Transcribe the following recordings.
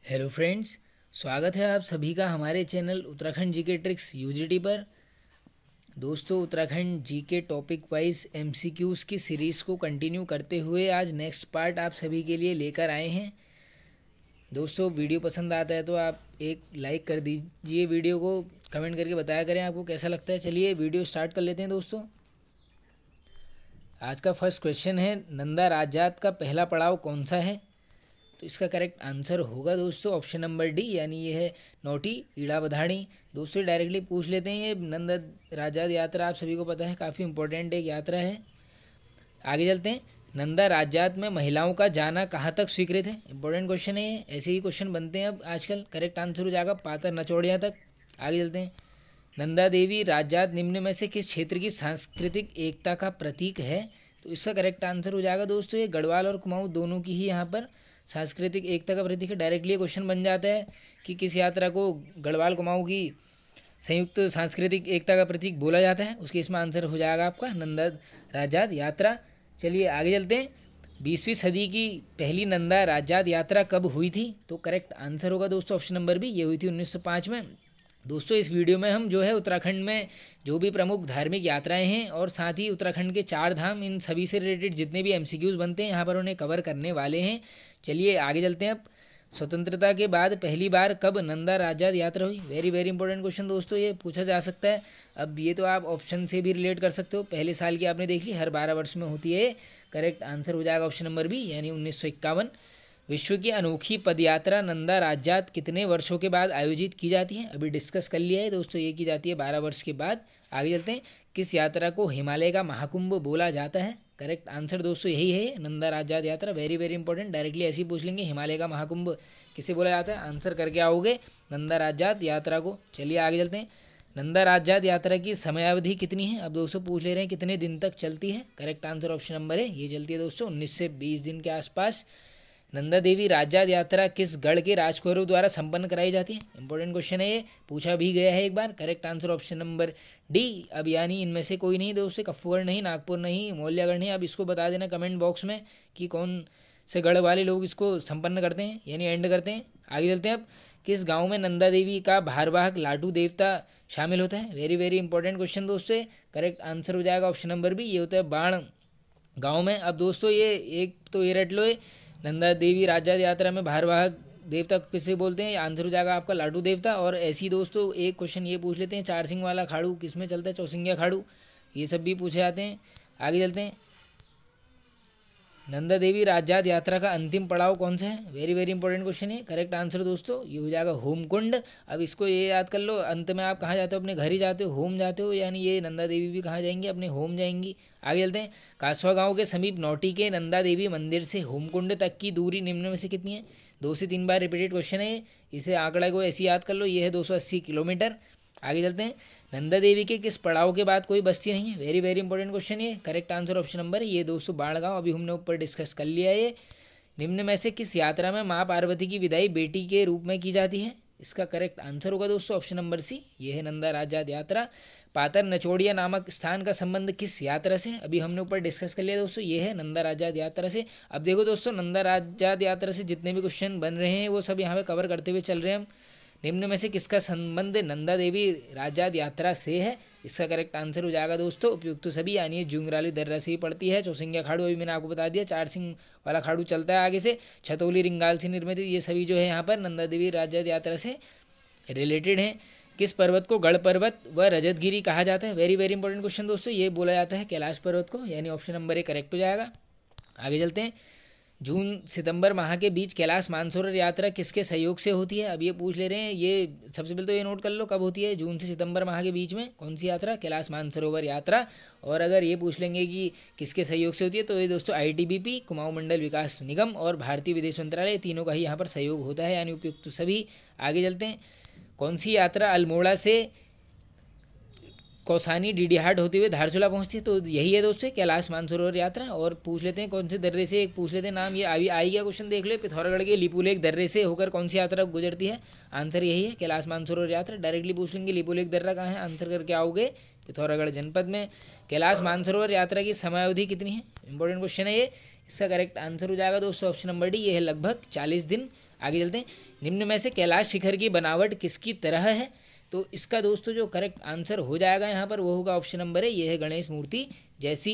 Hello friends, स्वागत है आप सभी का हमारे channel Uttarakhand GK tricks UGT पर। दोस्तों, Uttarakhand GK topic wise MCQs की सीरीज़ को कंटिन्यू करते हुए आज नेक्स्ट पार्ट आप सभी के लिए लेकर आए हैं। दोस्तों, वीडियो पसंद आता है तो आप एक लाइक कर दीजिए, वीडियो को कमेंट करके बताया करें आपको कैसा लगता है। चलिए वीडियो स्टार्ट कर लेते हैं। दोस्तों, आज का फर्स्ट क्वेश्चन है, नंदा राजात का पहला पड़ाव कौन सा है? तो इसका करेक्ट आंसर होगा दोस्तों ऑप्शन नंबर डी, यानी ये है नौटी ईड़ा बधाणी। दोस्तों, डायरेक्टली पूछ लेते हैं, ये नंदा राजात यात्रा आप सभी को पता है काफ़ी इंपॉर्टेंट एक यात्रा है। आगे चलते हैं, नंदा राजात में महिलाओं का जाना कहाँ तक स्वीकृत है? इंपॉर्टेंट क्वेश्चन है ये, ऐसे ही क्वेश्चन बनते हैं अब आजकल। करेक्ट आंसर हो जाएगा पातर नचौड़िया तक। आगे चलते हैं, नंदा देवी राजात निम्न में से किस क्षेत्र की सांस्कृतिक एकता का प्रतीक है? तो इसका करेक्ट आंसर हो जाएगा दोस्तों ये गढ़वाल और कुमाऊँ दोनों की ही यहाँ पर सांस्कृतिक एकता का प्रतीक है। डायरेक्टली क्वेश्चन बन जाता है कि किस यात्रा को गढ़वाल कुमाऊँ की संयुक्त सांस्कृतिक एकता का प्रतीक बोला जाता है, उसके इसमें आंसर हो जाएगा आपका नंदा राजात यात्रा। चलिए आगे चलते हैं, 20वीं सदी की पहली नंदा राजात यात्रा कब हुई थी? तो करेक्ट आंसर होगा दोस्तों ऑप्शन नंबर बी, ये हुई थी 1905 में। दोस्तों, इस वीडियो में हम जो है उत्तराखंड में जो भी प्रमुख धार्मिक यात्राएं हैं और साथ ही उत्तराखंड के 4 धाम, इन सभी से रिलेटेड जितने भी एमसीक्यूज़ बनते हैं यहाँ पर उन्हें कवर करने वाले हैं। चलिए आगे चलते हैं। अब स्वतंत्रता के बाद पहली बार कब नंदा राजात यात्रा हुई? वेरी वेरी इंपॉर्टेंट क्वेश्चन दोस्तों, ये पूछा जा सकता है। अब ये तो आप ऑप्शन से भी रिलेट कर सकते हो, पहले साल की आपने देख ली, हर 12 वर्ष में होती है। करेक्ट आंसर हो जाएगा ऑप्शन नंबर बी, यानी 1951। विश्व की अनोखी पदयात्रा नंदा राजात कितने वर्षों के बाद आयोजित की जाती है? अभी डिस्कस कर लिया है दोस्तों, ये की जाती है 12 वर्ष के बाद। आगे चलते हैं, किस यात्रा को हिमालय का महाकुंभ बोला जाता है? करेक्ट आंसर दोस्तों यही है, नंदा राजात यात्रा। वेरी वेरी इंपॉर्टेंट, डायरेक्टली ऐसे ही पूछ लेंगे, हिमालय का महाकुंभ किसे बोला जाता है? आंसर करके आओगे नंदा राजात यात्रा को। चलिए आगे चलते हैं, नंदा राजात यात्रा की समयावधि कितनी है? अब दोस्तों पूछ ले रहे हैं कितने दिन तक चलती है। करेक्ट आंसर ऑप्शन नंबर है, ये चलती है दोस्तों 19 से 20 दिन के आसपास। नंदा देवी राजात यात्रा किस गढ़ के राजकुमारों द्वारा संपन्न कराई जाती है? इंपॉर्टेंट क्वेश्चन है ये, पूछा भी गया है एक बार। Correct answer option number D. अब यानी इनमें से कोई नहीं दोस्तों, कफ्फूगढ़ नहीं, नागपुर नहीं, मौल्यागढ़ नहीं। अब इसको बता देना कमेंट बॉक्स में कि कौन से गढ़ वाले लोग इसको संपन्न करते हैं, यानी एंड करते हैं। आगे चलते हैं, अब किस गाँव में नंदा देवी का भारवाहक लाडू देवता शामिल होता है? वेरी वेरी इंपॉर्टेंट क्वेश्चन दोस्तों, करेक्ट आंसर हो जाएगा ऑप्शन नंबर बी, ये होता है बाण गाँव में। अब दोस्तों ये एक तो ये रट लो, नंदा देवी राजात यात्रा में भारवाहक देवता किसे बोलते हैं? आंसर हो जाएगा आपका लाडू देवता। और ऐसी दोस्तों एक क्वेश्चन ये पूछ लेते हैं, 4 सिंह वाला खाड़ू किस में चलता है? चौसिंगिया खाड़ू। ये सब भी पूछे जाते हैं। आगे चलते हैं, नंदा देवी राजात यात्रा का अंतिम पड़ाव कौन सा है? वेरी वेरी इंपॉर्टेंट क्वेश्चन है। करेक्ट आंसर दोस्तों ये हो जाएगा होमकुंड। अब इसको ये याद कर लो, अंत में आप कहाँ जाते हो? अपने घर ही जाते हो, होम जाते हो, यानी ये नंदा देवी भी कहाँ जाएंगी? अपने होम जाएंगी। आगे चलते हैं, कासवा गांव के समीप नौटी के नंदा देवी मंदिर से होमकुंड तक की दूरी निम्न में से कितनी है? 2 से 3 बार रिपीटेड क्वेश्चन है, इसे आंकड़ा को ऐसे याद कर लो, ये है 280 किलोमीटर। आगे चलते हैं, नंदा देवी के किस पड़ाव के बाद कोई बस्ती नहीं है? वेरी वेरी इंपॉर्टेंट क्वेश्चन है। करेक्ट आंसर ऑप्शन नंबर ये दोस्तों बाड़गांव, अभी हमने ऊपर डिस्कस कर लिया है। निम्न में से किस यात्रा में माँ पार्वती की विदाई बेटी के रूप में की जाती है? इसका करेक्ट आंसर होगा दोस्तों ऑप्शन नंबर सी, ये है नंदा राजात यात्रा। पातर नचौड़िया नामक स्थान का संबंध किस यात्रा से? अभी हमने ऊपर डिस्कस कर लिया दोस्तों, ये है नंदा राजात यात्रा से। अब देखो दोस्तों, नंदा राजात यात्रा से जितने भी क्वेश्चन बन रहे हैं वो सब यहाँ पे कवर करते हुए चल रहे हैं हम। निम्न में से किसका संबंध नंदा देवी राजात यात्रा से है? इसका करेक्ट आंसर हो जाएगा दोस्तों उपयुक्त तो सभी, यानी जुंगराली दर्रा से ही पड़ती है। चौसिंगिया खाड़ू अभी मैंने आपको बता दिया, 4 सिंह वाला खाड़ू चलता है आगे से, छतौली रिंगाल से निर्मित, ये सभी जो है यहाँ पर नंदा देवी राजात यात्रा से रिलेटेड हैं। किस पर्वत को गढ़ पर्वत व रजतगिरी कहा जाता है? वेरी वेरी इंपॉर्टेंट क्वेश्चन दोस्तों, ये बोला जाता है कैलाश पर्वत को, यानी ऑप्शन नंबर ए करेक्ट हो जाएगा। आगे चलते हैं, जून सितंबर माह के बीच कैलाश मानसरोवर यात्रा किसके सहयोग से होती है? अब ये पूछ ले रहे हैं, ये सबसे पहले तो ये नोट कर लो कब होती है, जून से सितंबर माह के बीच में कौन सी यात्रा? कैलाश मानसरोवर यात्रा। और अगर ये पूछ लेंगे कि किसके सहयोग से होती है, तो ये दोस्तों आईटीबीपी, कुमाऊं मंडल विकास निगम और भारतीय विदेश मंत्रालय, तीनों का ही यहाँ पर सहयोग होता है, यानी उपयुक्त सभी। आगे चलते हैं, कौन सी यात्रा अल्मोड़ा से कौसानी डीडीहाट होते हुए धारचूला पहुंचती है? तो यही है दोस्तों कैलाश मानसरोवर यात्रा। और पूछ लेते हैं कौन से दर्रे से, एक पूछ लेते हैं नाम, ये आई गया क्वेश्चन देख लो, पिथौरागढ़ के लिपुलेख दर्रे से होकर कौन सी यात्रा गुजरती है? आंसर यही है कैलाश मानसरोवर यात्रा। डायरेक्टली पूछ लेंगे लिपुलेख दर्रा कहाँ है, आंसर करके आओगे पिथौरागढ़ जनपद में। कैलाश मानसरोवर यात्रा की समयावधि कितनी है? इंपॉर्टेंट क्वेश्चन है ये, इसका करेक्ट आंसर हो जाएगा दोस्तों ऑप्शन नंबर डी, ये है लगभग 40 दिन। आगे चलते हैं। निम्न में से कैलाश शिखर की बनावट किसकी तरह है? तो इसका दोस्तों जो करेक्ट आंसर हो जाएगा यहाँ पर वो होगा ऑप्शन नंबर है, ये है गणेश मूर्ति जैसी।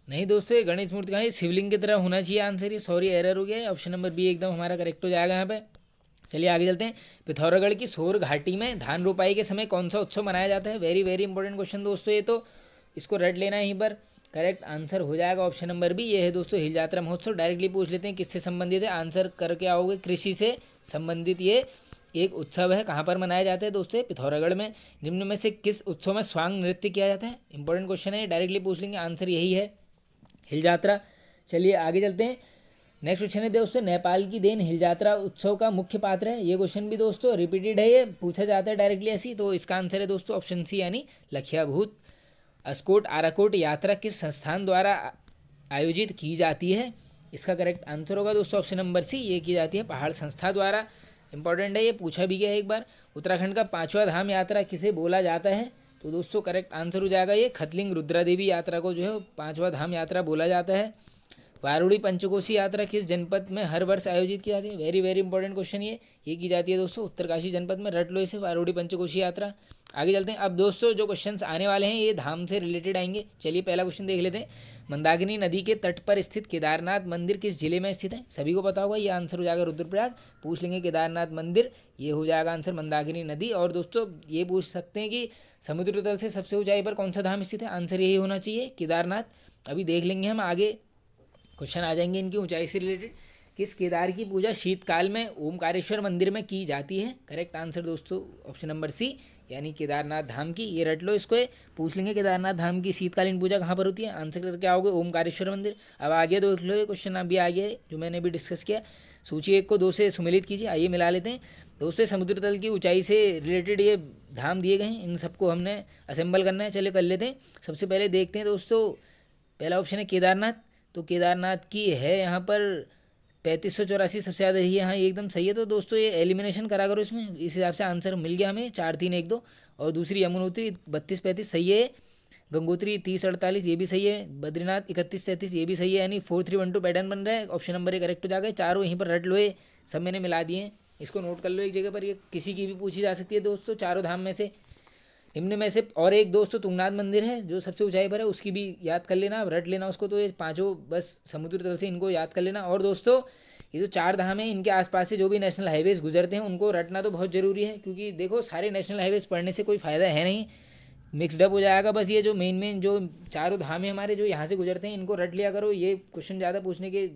नहीं दोस्तों, ये गणेश मूर्ति कहाँ है, शिवलिंग की तरह होना चाहिए आंसर, ये सॉरी एरर हो गया है। ऑप्शन नंबर बी एकदम हमारा करेक्ट हो जाएगा यहाँ पे। चलिए आगे चलते हैं। पिथौरागढ़ की सोर घाटी में धान रोपाई के समय कौन सा उत्सव मनाया जाता है? वेरी वेरी इंपॉर्टेंट क्वेश्चन दोस्तों, ये तो इसको रट लेना है यहीं पर। करेक्ट आंसर हो जाएगा ऑप्शन नंबर बी, ये है दोस्तों हिल यात्रा महोत्सव। डायरेक्टली पूछ लेते हैं किससे संबंधित है, आंसर करके आओगे कृषि से संबंधित ये एक उत्सव है। कहाँ पर मनाया जाता है दोस्तों? पिथौरागढ़ में। निम्न में से किस उत्सव में स्वांग नृत्य किया जाता है? इंपॉर्टेंट क्वेश्चन है, डायरेक्टली पूछ लेंगे, आंसर यही है हिल यात्रा। चलिए आगे चलते हैं। नेक्स्ट क्वेश्चन है दोस्तों, नेपाल की देन हिल यात्रा उत्सव का मुख्य पात्र है। ये क्वेश्चन भी दोस्तों रिपीटेड है, ये पूछा जाता है डायरेक्टली ऐसी, तो इसका आंसर है दोस्तों ऑप्शन सी यानी लखिया भूत। अस्कोट आराकोट यात्रा किस संस्थान द्वारा आयोजित की जाती है? इसका करेक्ट आंसर होगा दोस्तों ऑप्शन नंबर सी, ये की जाती है पहाड़ संस्था द्वारा। इंपॉर्टेंट है, ये पूछा भी गया है एक बार। उत्तराखंड का 5वां धाम यात्रा किसे बोला जाता है? तो दोस्तों करेक्ट आंसर हो जाएगा ये खतलिंग रुद्रा देवी यात्रा को जो है 5वां धाम यात्रा बोला जाता है। वारुणी पंचकोशी यात्रा किस जनपद में हर वर्ष आयोजित की जाती है? वेरी वेरी इंपॉर्टेंट क्वेश्चन ये की जाती है दोस्तों उत्तरकाशी जनपद में, रट लो इसे, वारुणी पंचकोशी यात्रा। आगे चलते हैं। अब दोस्तों जो क्वेश्चंस आने वाले हैं ये धाम से रिलेटेड आएंगे। चलिए पहला क्वेश्चन देख लेते हैं। मंदाकिनी नदी के तट पर स्थित केदारनाथ मंदिर किस जिले में स्थित है? सभी को पता होगा, ये आंसर हो जाएगा रुद्रप्रयाग। पूछ लेंगे केदारनाथ मंदिर, ये हो जाएगा आंसर मंदाकिनी नदी। और दोस्तों ये पूछ सकते हैं कि समुद्र तल से सबसे ऊंचाई पर कौन सा धाम स्थित है? आंसर यही होना चाहिए केदारनाथ। अभी देख लेंगे हम आगे क्वेश्चन आ जाएंगे इनकी ऊंचाई से रिलेटेड। किस केदार की पूजा शीतकाल में ओमकारेश्वर मंदिर में की जाती है? करेक्ट आंसर दोस्तों ऑप्शन नंबर सी यानी केदारनाथ धाम की, ये रट लो इसको। पूछ लेंगे केदारनाथ धाम की शीतकालीन पूजा कहाँ पर होती है? आंसर करके आओगे ओमकारेश्वर मंदिर। अब आगे देख लो, ये क्वेश्चन अभी आगे जो मैंने भी डिस्कस किया। सूची 1 को 2 से सुमिलित कीजिए। आइए मिला लेते हैं दोस्तों। समुद्र तल की ऊंचाई से रिलेटेड ये धाम दिए गए हैं, इन सबको हमने असेंबल करना है। चलिए कर लेते हैं। सबसे पहले देखते हैं दोस्तों, पहला ऑप्शन है केदारनाथ, तो केदारनाथ की है यहाँ पर 3584 सबसे ज़्यादा ही है, हाँ ये एकदम सही है। तो दोस्तों ये एलिमिनेशन करा करो इसमें, इस हिसाब से आंसर मिल गया हमें 4 3 1 2। और दूसरी यमुनोत्री 32 35 सही है, गंगोत्री 30 48 ये भी सही है, बद्रीनाथ 31 33 ये भी सही है, यानी 4 3 1 2 पैटर्न बन रहा है। ऑप्शन नंबर ए करेक्ट हो जाएगा। चारों यहीं पर रट लो, ये सब मैंने मिला दिए हैं, इसको नोट कर लो एक जगह पर। ये किसी की भी पूछी जा सकती है दोस्तों चारों धाम में से। निम्न में से और एक दोस्तों तुंगनाथ मंदिर है जो सबसे ऊंचाई पर है, उसकी भी याद कर लेना, रट लेना उसको। तो ये पांचों बस समुद्र तल से इनको याद कर लेना। और दोस्तों ये जो 4 धाम है इनके आसपास से जो भी नेशनल हाईवेज गुजरते हैं उनको रटना तो बहुत ज़रूरी है, क्योंकि देखो सारे नेशनल हाईवेज पढ़ने से कोई फ़ायदा है नहीं, मिक्सडअप हो जाएगा। बस ये जो मेन जो चारों धाम है हमारे जो यहाँ से गुजरते हैं इनको रट लिया करो, ये क्वेश्चन ज़्यादा पूछने के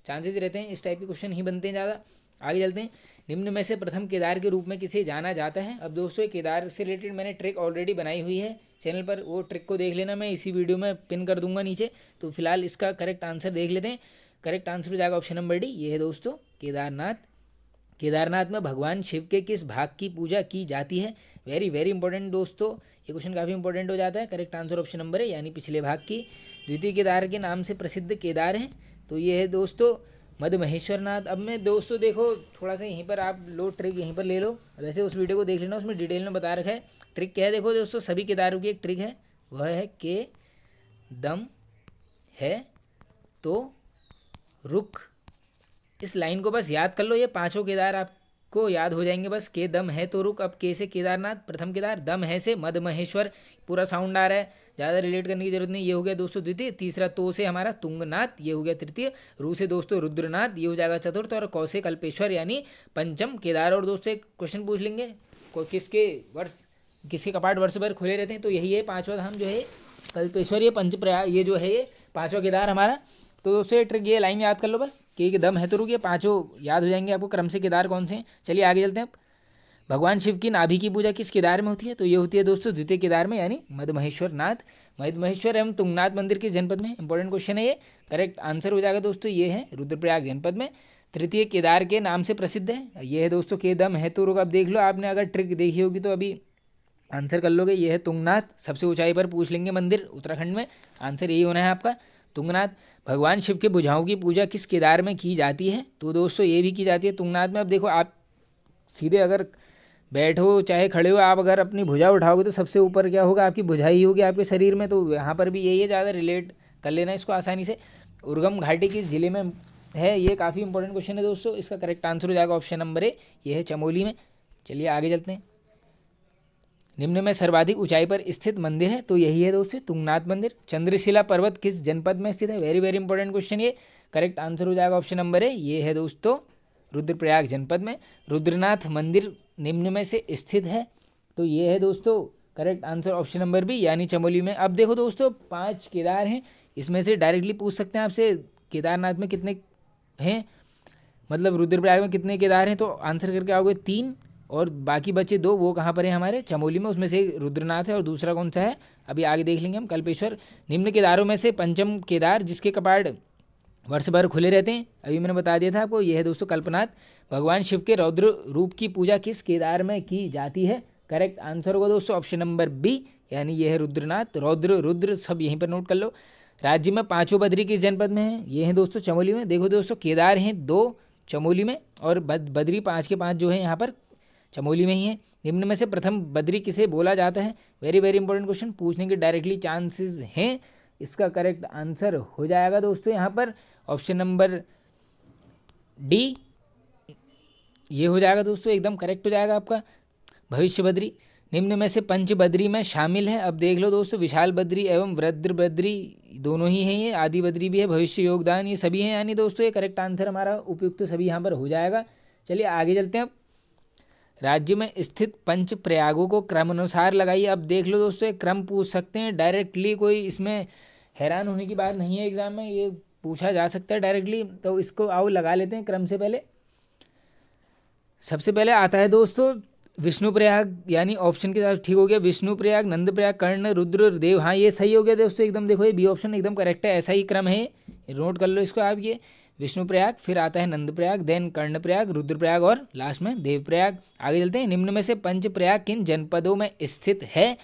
चांसेस रहते हैं, इस टाइप के क्वेश्चन ही बनते हैं ज़्यादा। आगे चलते हैं। निम्न में से प्रथम केदार के रूप में किसे जाना जाता है? अब दोस्तों केदार से रिलेटेड मैंने ट्रिक ऑलरेडी बनाई हुई है चैनल पर, वो ट्रिक को देख लेना, मैं इसी वीडियो में पिन कर दूंगा नीचे। तो फिलहाल इसका करेक्ट आंसर देख लेते हैं। करेक्ट आंसर हो जाएगा ऑप्शन नंबर डी, ये है दोस्तों केदारनाथ। केदारनाथ में भगवान शिव के किस भाग की पूजा की जाती है? वेरी वेरी इंपॉर्टेंट दोस्तों, ये क्वेश्चन काफ़ी इंपॉर्टेंट हो जाता है। करेक्ट आंसर ऑप्शन नंबर है यानी पिछले भाग की। द्वितीय केदार के नाम से प्रसिद्ध केदार हैं, तो ये है दोस्तों मद महेश्वर नाथ। अब मैं दोस्तों देखो थोड़ा सा यहीं पर आप लो ट्रिक यहीं पर ले लो, वैसे उस वीडियो को देख लेना, उसमें डिटेल में बता रखा है। ट्रिक क्या है देखो दोस्तों, सभी केदारों की एक ट्रिक है, वह है के दम है तो रुक। इस लाइन को बस याद कर लो, ये पांचों केदार आपको याद हो जाएंगे बस। के दम है तो रुक। अब के से केदारनाथ प्रथम केदार, दम है से मद महेश्वर, पूरा साउंड आ रहा है, ज़्यादा रिलेट करने की जरूरत नहीं। ये हो गया दोस्तों द्वितीय। तीसरा तो से हमारा तुंगनाथ, ये हो गया तृतीय। रू से दोस्तों रुद्रनाथ, ये हो जाएगा चतुर्थ। और कौ से कल्पेश्वर यानी पंचम केदार। और दोस्तों एक क्वेश्चन पूछ लेंगे, किसके कपाट वर्ष भर खुले रहते हैं? तो यही है 5वां धाम जो है कल्पेश्वर, ये पंचप्रयाग, ये जो है ये 5वां केदार हमारा। तो दोस्तों ये ट्रिक, ये लाइन याद कर लो बस, के दम है तो रुक, ये पांचों याद हो जाएंगे आपको क्रम से केदार कौन से हैं। चलिए आगे चलते हैं। भगवान शिव की नाभि की पूजा किस केदार में होती है? तो ये होती है दोस्तों द्वितीय केदार में यानी मद महेश्वर नाथ। मद महेश्वर एवं तुंगनाथ मंदिर किस जनपद में? इंपॉर्टेंट क्वेश्चन है ये। करेक्ट आंसर हो जाएगा दोस्तों, ये है रुद्रप्रयाग जनपद में। तृतीय केदार के नाम से प्रसिद्ध है, ये है दोस्तों के दम है तो रुक। अब देख लो, आपने अगर ट्रिक देखी होगी तो अभी आंसर कर लोगे। ये है तुंगनाथ, सबसे ऊंचाई पर पूछ लेंगे मंदिर उत्तराखंड में, आंसर यही होना है आपका तुंगनाथ। भगवान शिव के भुजाओं की पूजा किस केदार में की जाती है? तो दोस्तों ये भी की जाती है तुंगनाथ में। अब देखो आप सीधे अगर बैठो चाहे खड़े हो, आप अगर अपनी भुजा उठाओगे तो सबसे ऊपर क्या होगा? आपकी भुजा ही होगी आपके शरीर में, तो यहाँ पर भी यही है, ज़्यादा रिलेट कर लेना इसको आसानी से। उर्गम घाटी किस जिले में है? ये काफ़ी इंपॉर्टेंट क्वेश्चन है दोस्तों। इसका करेक्ट आंसर हो जाएगा ऑप्शन नंबर ए, ये है चमोली में। चलिए आगे चलते हैं। निम्न में सर्वाधिक ऊंचाई पर स्थित मंदिर है, तो यही है दोस्तों तुंगनाथ मंदिर। चंद्रशिला पर्वत किस जनपद में स्थित है? वेरी वेरी इंपॉर्टेंट क्वेश्चन ये। करेक्ट आंसर हो जाएगा ऑप्शन नंबर ए, ये है दोस्तों रुद्रप्रयाग जनपद में। रुद्रनाथ मंदिर निम्न में से स्थित है, तो ये है दोस्तों correct answer option number B, यानी चमोली में। अब देखो दोस्तों 5 केदार हैं, इसमें से डायरेक्टली पूछ सकते हैं आपसे केदारनाथ में कितने हैं, मतलब रुद्रप्रयाग में कितने केदार हैं, तो आंसर करके आओगे 3, और बाकी बचे 2 वो कहाँ पर है? हमारे चमोली में। उसमें से एक रुद्रनाथ है और दूसरा कौन सा है अभी आगे देख लेंगे हम, कल्पेश्वर। निम्न केदारों में से पंचम केदार जिसके कपाट वर्ष भर खुले रहते हैं, अभी मैंने बता दिया था आपको, यह है दोस्तों कल्पनाथ। भगवान शिव के रौद्र रूप की पूजा किस केदार में की जाती है? करेक्ट आंसर होगा दोस्तों ऑप्शन नंबर बी, यानी यह है रुद्रनाथ। रौद्र रुद्र सब यहीं पर नोट कर लो। राज्य में 5 बद्री किस जनपद में है? ये हैं दोस्तों चमोली में। देखो दोस्तों केदार हैं 2 चमोली में, और बद्री 5 के 5 जो है यहाँ पर चमोली में ही है। निम्न में से प्रथम बद्री किसे बोला जाता है? वेरी वेरी इंपॉर्टेंट क्वेश्चन, पूछने के डायरेक्टली चांसेस हैं। इसका करेक्ट आंसर हो जाएगा दोस्तों यहाँ पर ऑप्शन नंबर डी, ये हो जाएगा दोस्तों, एकदम करेक्ट हो जाएगा आपका भविष्य बद्री। निम्न में से पंच बद्री में शामिल है, अब देख लो दोस्तों, विशाल बद्री एवं वृद्र बद्री दोनों ही हैं, ये आदि बद्री भी है, भविष्य योगदान ये सभी हैं, यानी दोस्तों ये करेक्ट आंसर हमारा उपयुक्त सभी यहाँ पर हो जाएगा। चलिए आगे चलते हैं। अब राज्य में स्थित पंच प्रयागों को क्रमानुसार लगाइए। अब देख लो दोस्तों, एक क्रम पूछ सकते हैं डायरेक्टली, कोई इसमें हैरान होने की बात नहीं है, एग्जाम में ये पूछा जा सकता है डायरेक्टली, तो इसको आओ लगा लेते हैं क्रम से पहले। सबसे पहले आता है दोस्तों विष्णुप्रयाग, यानी ऑप्शन के साथ ठीक हो गया, विष्णुप्रयाग, नंदप्रयाग, कर्ण, रुद्र, देव। हाँ ये सही हो गया दोस्तों एकदम, देखो ये बी ऑप्शन एकदम करेक्ट है, ऐसा ही क्रम है, नोट कर लो इसको आप। ये विष्णुप्रयाग, फिर आता है नंदप्रयाग, देन कर्णप्रयाग, रुद्रप्रयाग और लास्ट में देवप्रयाग। आगे चलते हैं। निम्न में से पंचप्रयाग किन जनपदों में स्थित है?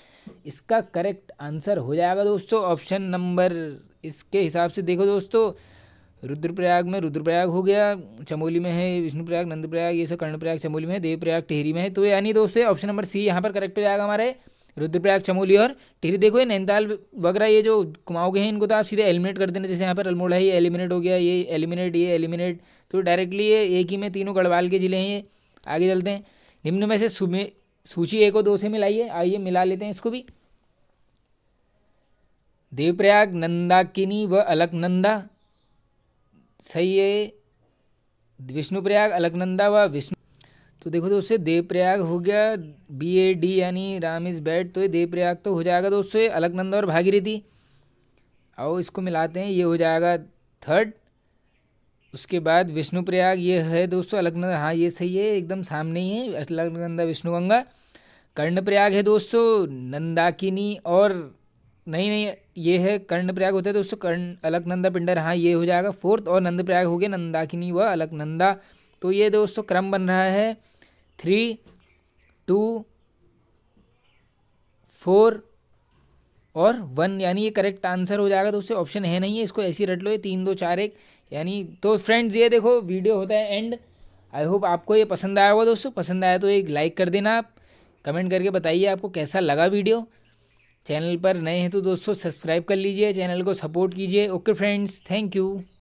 इसका करेक्ट आंसर हो जाएगा दोस्तों ऑप्शन नंबर, इसके हिसाब से देखो दोस्तों, रुद्रप्रयाग में रुद्रप्रयाग हो गया, चमोली में है विष्णुप्रयाग, नंदप्रयाग, ये सब कर्णप्रयाग चमोली में है, देवप्रयाग टिहरी में है, तो यानी दोस्तों ऑप्शन नंबर सी यहाँ पर करेक्ट हो जाएगा हमारे, रुद्रप्रयाग, चमोली और टिहरी। देखो ये नैनीताल वगैरह ये जो कुमाऊं के हैं इनको तो आप सीधे एलिमिनेट कर देना, जैसे यहाँ पर अल्मोड़ा है ये एलिमिनेट हो गया, ये एलिमिनेट, ये एलिमिनेट, तो डायरेक्टली ये एक ही में तीनों गढ़वाल के जिले हैं ये। आगे चलते हैं। निम्न में से सूची 1 और 2 से मिलाइए, आइए मिला लेते हैं इसको भी। देवप्रयाग, नंदाकिनी व अलकनंदा सही है, विष्णुप्रयाग, अलकनंदा व विष्णु। तो देखो दोस्तों देवप्रयाग हो गया BAD यानी राम इज बैड, तो ये देवप्रयाग तो हो जाएगा दोस्तों, अलकनंदा और भागीरथी। आओ इसको मिलाते हैं, ये हो जाएगा 3rd। उसके बाद विष्णुप्रयाग ये है दोस्तों अलकनंदा, हाँ ये सही है एकदम सामने ही है, अलकनंदा विष्णुगंगा। कर्णप्रयाग है दोस्तों नंदाकिनी और नहीं ये है कर्णप्रयाग होता है दोस्तों, कर्ण अलकनंदा पिंडर, हाँ ये हो जाएगा 4th, और नंदप्रयाग हो गया नंदाकिनी व अलकनंदा। तो ये दोस्तों क्रम बन रहा है 3, 2, 4 और 1, यानी ये करेक्ट आंसर हो जाएगा दोस्तों, ऑप्शन है नहीं है, इसको ऐसे ही रट लो, ये 3, 2, 4, 1 यानी। तो फ्रेंड्स ये देखो वीडियो होता है एंड। आई होप आपको ये पसंद आया होगा दोस्तों, पसंद आया तो एक लाइक कर देना, आप कमेंट करके बताइए आपको कैसा लगा वीडियो। चैनल पर नए हैं तो दोस्तों सब्सक्राइब कर लीजिए, चैनल को सपोर्ट कीजिए। Okay friends, thank you.